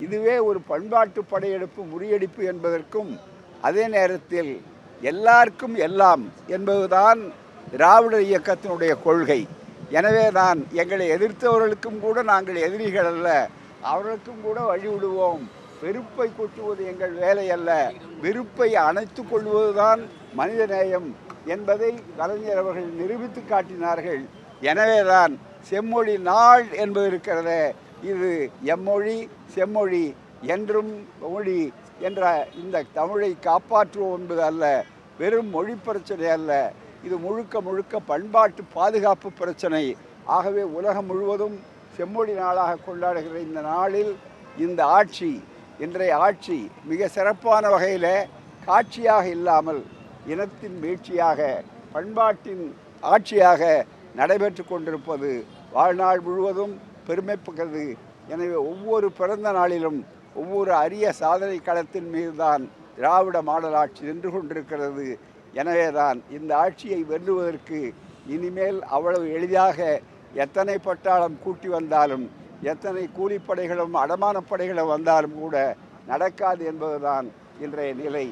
இதுவே ஒரு பண்பாட்டு படையெடுப்பு முறியடிப்பு என்பதற்கும், அதே நேரத்தில் எல்லாருக்கும் எல்லாம் என்பதுதான் திராவிட இயக்கத்தினுடைய கொள்கை. எனவே தான் எங்களை எதிர்த்தவர்களுக்கும் கூட நாங்கள் எதிரிகள் அல்ல, அவர்களுக்கும் கூட வழிவிடுவோம். வெறுப்பை கொட்டுவது எங்கள் வேலை அல்ல, வெறுப்பை அணைத்து கொள்வதுதான் மனிதநேயம் என்பதை கலைஞர் அவர்கள் நிரூபித்து காட்டினார்கள். எனவேதான் செம்மொழி நாள் என்பது இருக்கிறதே, இது எம்மொழி செம்மொழி என்றும் மொழி என்ற இந்த தமிழை காப்பாற்றுவோம் என்பது அல்ல, வெறும் மொழி பிரச்சனை அல்ல, இது முழுக்க முழுக்க பண்பாட்டு பாதுகாப்பு பிரச்சனை. ஆகவே உலகம் முழுவதும் செம்மொழி நாளாக கொண்டாடுகிற இந்த நாளில் இந்த ஆட்சி, இன்றைய ஆட்சி மிக சிறப்பான வகையில் காட்சியாக இல்லாமல் இனத்தின் வீழ்ச்சியாக, பண்பாட்டின் ஆட்சியாக நடைபெற்று கொண்டிருப்பது வாழ்நாள் முழுவதும் பெருமைப்பட்டது. எனவே ஒவ்வொரு பிறந்த நாளிலும் ஒவ்வொரு அரிய சாதனை களத்தின் மீதுதான் திராவிட மாடல் ஆட்சி நின்று கொண்டிருக்கிறது. எனவேதான் இந்த ஆட்சியை வெல்லுவதற்கு இனிமேல் அவ்வளவு எளிதாக எத்தனை பட்டாளம் கூட்டி வந்தாலும், எத்தனை கூலிப்படைகளும் அடமானப் படைகளும் வந்தாலும் கூட நடக்காது என்பதுதான் இன்றைய நிலை.